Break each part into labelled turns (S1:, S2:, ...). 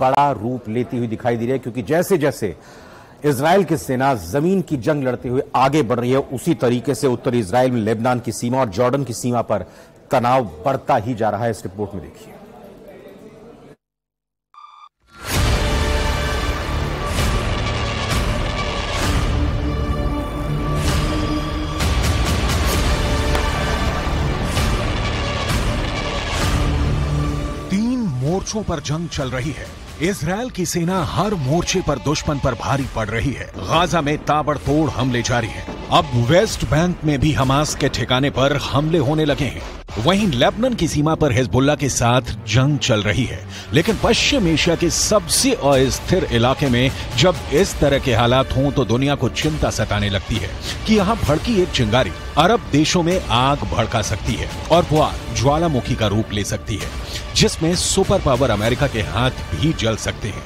S1: बड़ा रूप लेती हुई दिखाई दे रही है, क्योंकि जैसे जैसे इजराइल की सेना जमीन की जंग लड़ते हुए आगे बढ़ रही है, उसी तरीके से उत्तरी इजराइल में लेबनान की सीमा और जॉर्डन की सीमा पर तनाव बढ़ता ही जा रहा है। इस रिपोर्ट में देखिए।
S2: मोर्चों पर जंग चल रही है। इजरायल की सेना हर मोर्चे पर दुश्मन पर भारी पड़ रही है। गाजा में ताबड़तोड़ हमले जारी हैं। अब वेस्ट बैंक में भी हमास के ठिकाने पर हमले होने लगे हैं। वहीं लेबनान की सीमा पर हिजबुल्लाह के साथ जंग चल रही है। लेकिन पश्चिम एशिया के सबसे अस्थिर इलाके में जब इस तरह के हालात हों तो दुनिया को चिंता सताने लगती है कि यहाँ भड़की एक चिंगारी अरब देशों में आग भड़का सकती है और वो आग ज्वालामुखी का रूप ले सकती है, जिसमें सुपर पावर अमेरिका के हाथ भी जल सकते हैं।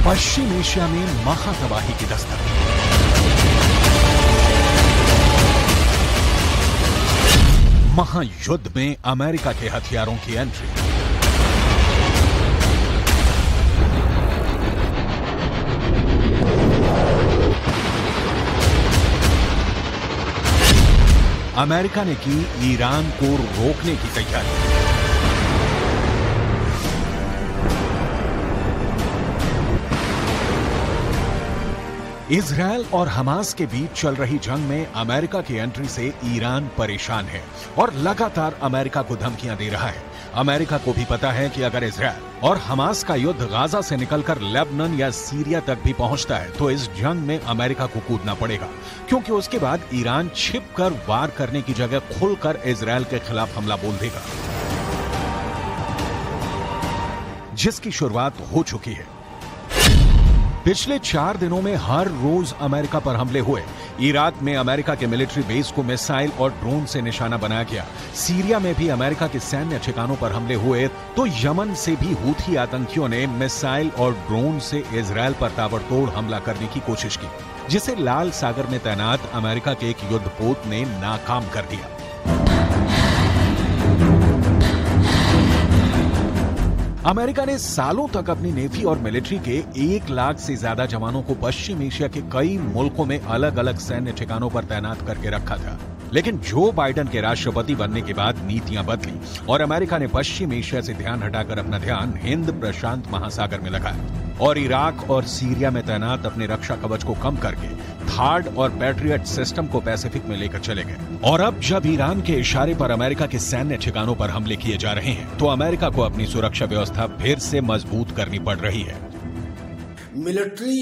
S2: पश्चिम एशिया में महातबाही की दस्तक। महायुद्ध में अमेरिका के हथियारों की एंट्री। अमेरिका ने की ईरान को रोकने की तैयारी। इजरायल और हमास के बीच चल रही जंग में अमेरिका की एंट्री से ईरान परेशान है और लगातार अमेरिका को धमकियां दे रहा है। अमेरिका को भी पता है कि अगर इजरायल और हमास का युद्ध गाजा से निकलकर लेबनान या सीरिया तक भी पहुंचता है तो इस जंग में अमेरिका को कूदना पड़ेगा, क्योंकि उसके बाद ईरान छिपकर वार करने की जगह खुलकर इजरायल के खिलाफ हमला बोल देगा, जिसकी शुरुआत हो चुकी है। पिछले 4 दिनों में हर रोज अमेरिका पर हमले हुए। इराक में अमेरिका के मिलिट्री बेस को मिसाइल और ड्रोन से निशाना बनाया गया। सीरिया में भी अमेरिका के सैन्य ठिकानों पर हमले हुए, तो यमन से भी हूथी आतंकियों ने मिसाइल और ड्रोन से इजरायल पर ताबड़तोड़ हमला करने की कोशिश की, जिसे लाल सागर में तैनात अमेरिका के एक युद्धपोत ने नाकाम कर दिया। अमेरिका ने सालों तक अपनी नेवी और मिलिट्री के 1 लाख से ज्यादा जवानों को पश्चिम एशिया के कई मुल्कों में अलग अलग सैन्य ठिकानों पर तैनात करके रखा था। लेकिन जो बाइडेन के राष्ट्रपति बनने के बाद नीतियां बदली और अमेरिका ने पश्चिम एशिया से ध्यान हटाकर अपना ध्यान हिंद प्रशांत महासागर में लगाया और इराक और सीरिया में तैनात अपने रक्षा कवच को कम करके थार्ड और पैट्रियट सिस्टम को पैसिफिक में लेकर चले गए। और अब जब ईरान के इशारे पर अमेरिका के सैन्य ठिकानों पर हमले किए जा रहे हैं तो अमेरिका को अपनी सुरक्षा व्यवस्था फिर से मजबूत करनी पड़ रही है।
S3: मिलिट्री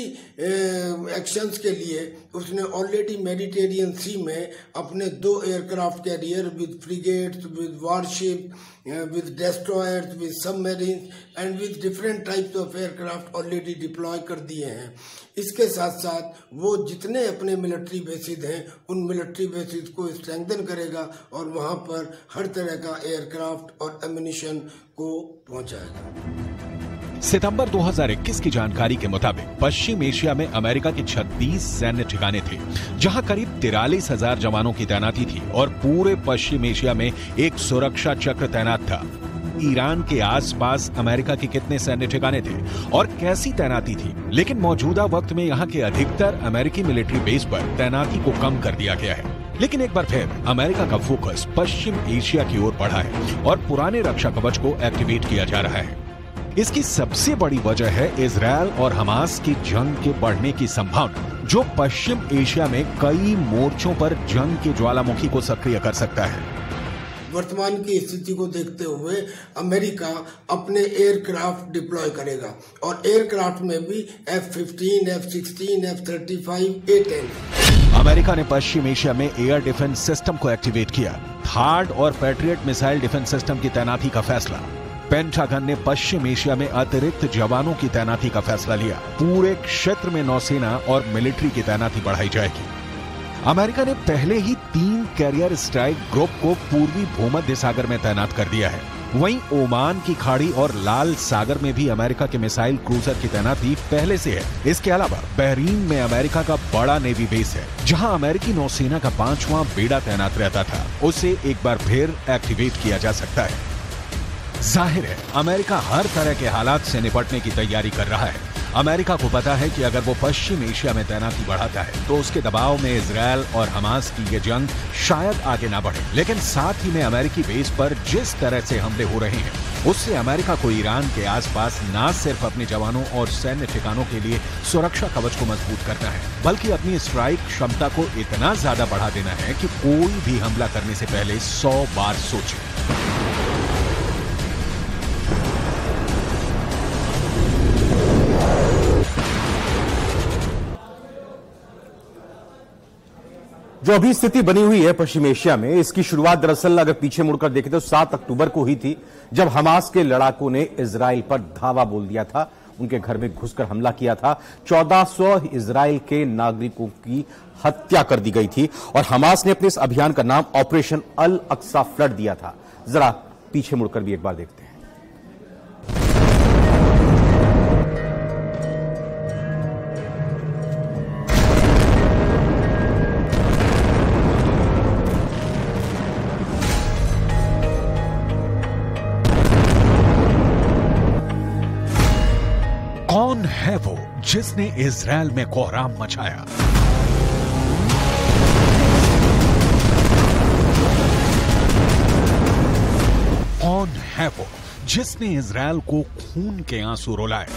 S3: एक्शंस के लिए उसने ऑलरेडी मेडिटेरियन सी में अपने 2 aircraft carrier with frigates, with warship, with destroyers, with submarines and with different types of aircraft already deploy कर दिए हैं। इसके साथ साथ वो जितने अपने मिलिट्री बेसिस हैं उन मिलिट्री बेसिस को स्ट्रेंथन करेगा और वहां पर हर तरह का एयरक्राफ्ट और एम्यूनिशन को पहुंचाएगा।
S2: सितंबर 2021 की जानकारी के मुताबिक पश्चिम एशिया में अमेरिका के 36 सैन्य ठिकाने थे, जहां करीब 43,000 जवानों की तैनाती थी और पूरे पश्चिम एशिया में एक सुरक्षा चक्र तैनात था। ईरान के आसपास अमेरिका के कितने सैन्य ठिकाने थे और कैसी तैनाती थी, लेकिन मौजूदा वक्त में यहां के अधिकतर अमेरिकी मिलिट्री बेस पर तैनाती को कम कर दिया गया है। लेकिन एक बार फिर अमेरिका का फोकस पश्चिम एशिया की ओर बढ़ा है और पुराने रक्षा कवच को एक्टिवेट किया जा रहा है। इसकी सबसे बड़ी वजह है इजरायल और हमास की जंग के बढ़ने की संभावना, जो पश्चिम एशिया में कई मोर्चों पर जंग के ज्वालामुखी को सक्रिय कर सकता है।
S3: वर्तमान की स्थिति को देखते हुए अमेरिका अपने एयरक्राफ्ट डिप्लॉय करेगा और एयरक्राफ्ट में भी F-15, F-16, F-35, A-10।
S2: America ने पश्चिम एशिया में एयर डिफेंस सिस्टम को एक्टिवेट किया। थार्ड और पैट्रियट मिसाइल डिफेंस सिस्टम की तैनाती का फैसला। पेंटागन ने पश्चिम एशिया में अतिरिक्त जवानों की तैनाती का फैसला लिया। पूरे क्षेत्र में नौसेना और मिलिट्री की तैनाती बढ़ाई जाएगी। अमेरिका ने पहले ही 3 कैरियर स्ट्राइक ग्रुप को पूर्वी भूमध्य सागर में तैनात कर दिया है। वहीं ओमान की खाड़ी और लाल सागर में भी अमेरिका के मिसाइल क्रूजर की तैनाती पहले से है। इसके अलावा बहरीन में अमेरिका का बड़ा नेवी बेस है, जहां अमेरिकी नौसेना का 5वां बेड़ा तैनात रहता था। उसे एक बार फिर एक्टिवेट किया जा सकता है। जाहिर है, अमेरिका हर तरह के हालात से निपटने की तैयारी कर रहा है। अमेरिका को पता है कि अगर वो पश्चिम एशिया में तैनाती बढ़ाता है तो उसके दबाव में इजरायल और हमास की ये जंग शायद आगे ना बढ़े। लेकिन साथ ही में अमेरिकी बेस पर जिस तरह से हमले हो रहे हैं, उससे अमेरिका को ईरान के आसपास न सिर्फ अपने जवानों और सैन्य ठिकानों के लिए सुरक्षा कवच को मजबूत करना है, बल्कि अपनी स्ट्राइक क्षमता को इतना ज्यादा बढ़ा देना है कि कोई भी हमला करने से पहले 100 बार सोचे।
S1: जो अभी स्थिति बनी हुई है पश्चिम एशिया में, इसकी शुरुआत दरअसल अगर पीछे मुड़कर देखें तो 7 अक्टूबर को हुई थी, जब हमास के लड़ाकों ने इजराइल पर धावा बोल दिया था, उनके घर में घुसकर हमला किया था। 1400 इजराइल के नागरिकों की हत्या कर दी गई थी और हमास ने अपने इस अभियान का नाम ऑपरेशन अल अक्सा फ्लड दिया था। जरा पीछे मुड़कर भी एक बार देखते हैं।
S2: कौन है वो जिसने इजराइल में कोहराम मचाया? कौन है वो जिसने इजराइल को खून के आंसू रुलाए?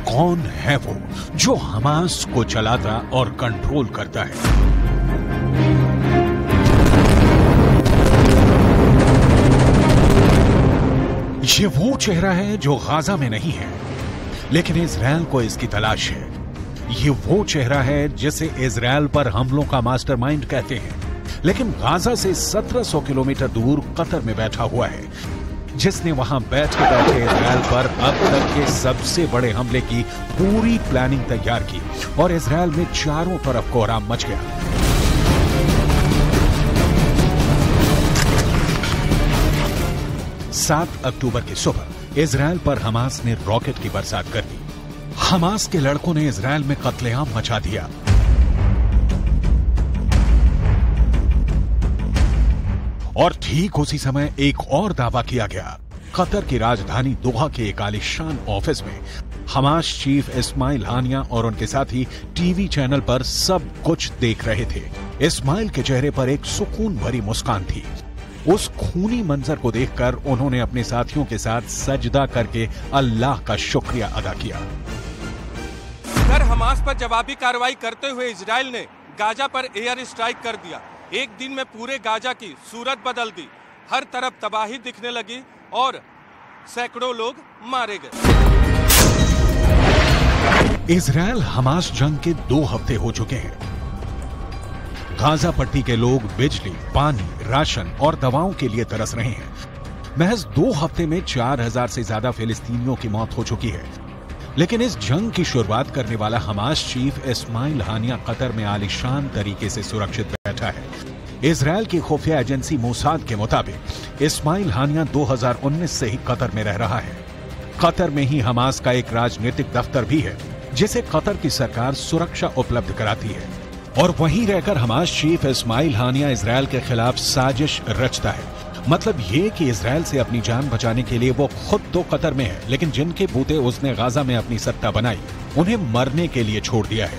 S2: कौन है वो जो हमास को चलाता और कंट्रोल करता है? ये वो चेहरा है जो गाजा में नहीं है, लेकिन इजराइल को इसकी तलाश है। ये वो चेहरा है जिसे इजराइल पर हमलों का मास्टरमाइंड कहते हैं, लेकिन गाजा से 1700 किलोमीटर दूर कतर में बैठा हुआ है, जिसने वहां बैठे बैठे इजराइल पर अब तक के सबसे बड़े हमले की पूरी प्लानिंग तैयार की और इजराइल में चारों तरफ कोहराम मच गया। सात अक्टूबर की सुबह इजराइल पर हमास ने रॉकेट की बरसात कर दी। हमास के लड़कों ने इजराइल में कत्लेआम मचा दिया। और ठीक उसी समय एक और दावा किया गया। कतर की राजधानी दोहा के एक आलीशान ऑफिस में हमास चीफ इस्माइल हानिया और उनके साथी टीवी चैनल पर सब कुछ देख रहे थे। इस्माइल के चेहरे पर एक सुकून भरी मुस्कान थी। उस खूनी मंजर को देखकर उन्होंने अपने साथियों के साथ सजदा करके अल्लाह का शुक्रिया अदा किया।
S4: इधर हमास पर जवाबी कार्रवाई करते हुए इजराइल ने गाजा पर एयर स्ट्राइक कर दिया। एक दिन में पूरे गाजा की सूरत बदल दी। हर तरफ तबाही दिखने लगी और सैकड़ों लोग मारे गए।
S2: इजराइल हमास जंग के 2 हफ्ते हो चुके हैं। गाजा पट्टी के लोग बिजली, पानी, राशन और दवाओं के लिए तरस रहे हैं। महज 2 हफ्ते में 4000 से ज्यादा फिलिस्तीनियों की मौत हो चुकी है। लेकिन इस जंग की शुरुआत करने वाला हमास चीफ इस्माइल हानिया कतर में आलीशान तरीके से सुरक्षित बैठा है। इजराइल की खुफिया एजेंसी मोसाद के मुताबिक इस्माइल हानिया 2019 से ही कतर में रह रहा है। कतर में ही हमास का एक राजनीतिक दफ्तर भी है, जिसे कतर की सरकार सुरक्षा उपलब्ध कराती है। और वहीं रहकर हमास चीफ इस्माइल हानिया इजराइल के खिलाफ साजिश रचता है। मतलब ये कि इजराइल से अपनी जान बचाने के लिए वो खुद तो कतर में है, लेकिन जिनके बूते उसने गाजा में अपनी सत्ता बनाई, उन्हें मरने के लिए छोड़ दिया है।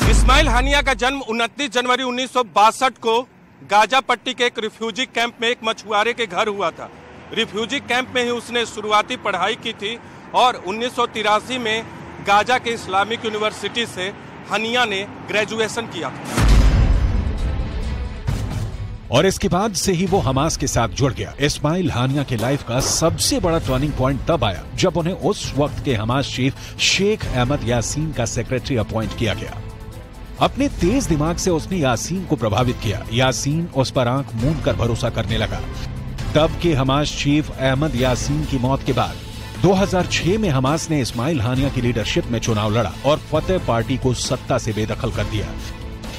S4: इस्माइल हानिया का जन्म 29 जनवरी 1962 को गाजा पट्टी के एक रिफ्यूजी कैंप में एक मछुआरे के घर हुआ था। रिफ्यूजी कैंप में ही उसने शुरुआती पढ़ाई की थी और 1983 में गाजा के इस्लामिक यूनिवर्सिटी से हानिया ने ग्रेजुएशन किया था।
S2: और इसके बाद से ही वो हमास के साथ जुड़ गया। इस्माइल हानिया के लाइफ का सबसे बड़ा टर्निंग पॉइंट तब आया जब उन्हें उस वक्त के हमास चीफ शेख अहमद यासीन का सेक्रेटरी अपॉइंट किया गया। अपने तेज दिमाग से उसने यासीन को प्रभावित किया। यासीन उस पर आंख मूंद कर भरोसा करने लगा। तब के हमास चीफ अहमद यासीन की मौत के बाद 2006 में हमास ने इस्माइल हानिया की लीडरशिप में चुनाव लड़ा और फतेह पार्टी को सत्ता से बेदखल कर दिया।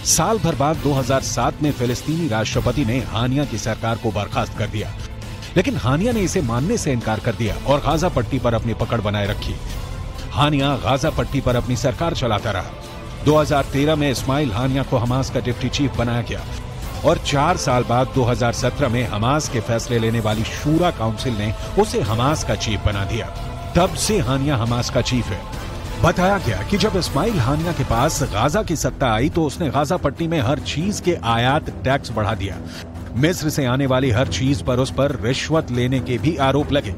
S2: साल भर बाद 2007 में फिलिस्तीनी राष्ट्रपति ने हानिया की सरकार को बर्खास्त कर दिया, लेकिन हानिया ने इसे मानने से इनकार कर दिया और गाजा पट्टी पर अपनी पकड़ बनाए रखी। हानिया गाजा पट्टी पर अपनी सरकार चलाता रहा। 2013 में इस्माइल हानिया को हमास का डिप्टी चीफ बनाया गया और 4 साल बाद 2017 में हमास के फैसले लेने वाली शूरा काउंसिल ने उसे हमास का चीफ बना दिया। तब से हानिया हमास का चीफ है। बताया गया कि जब इस्माइल हानिया के पास गाजा की सत्ता आई तो उसने गाजा पट्टी में हर चीज के आयात टैक्स बढ़ा दिया। मिस्र से आने वाली हर चीज पर उस पर रिश्वत लेने के भी आरोप लगे।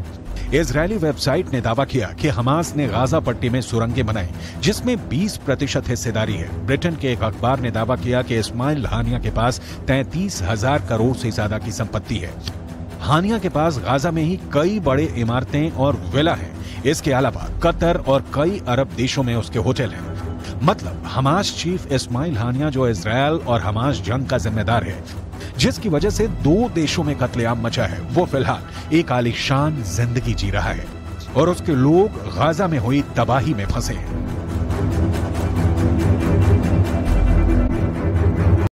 S2: इजरायली वेबसाइट ने दावा किया कि हमास ने गाजा पट्टी में सुरंगें बनाई जिसमें 20% हिस्सेदारी है। ब्रिटेन के एक अखबार ने दावा किया कि इस्माइल हानिया के पास 33,000 करोड़ से ज्यादा की संपत्ति है। हानिया के पास गाजा में ही कई बड़े इमारतें और विला हैं। इसके अलावा कतर और कई अरब देशों में उसके होटल हैं। मतलब हमास चीफ इस्माइल हानिया जो इजरायल और हमास जंग का जिम्मेदार है, जिसकी वजह से 2 देशों में कत्लेआम मचा है, वो फिलहाल एक आलीशान जिंदगी जी रहा है और उसके लोग गाजा में हुई तबाही में फंसे हैं।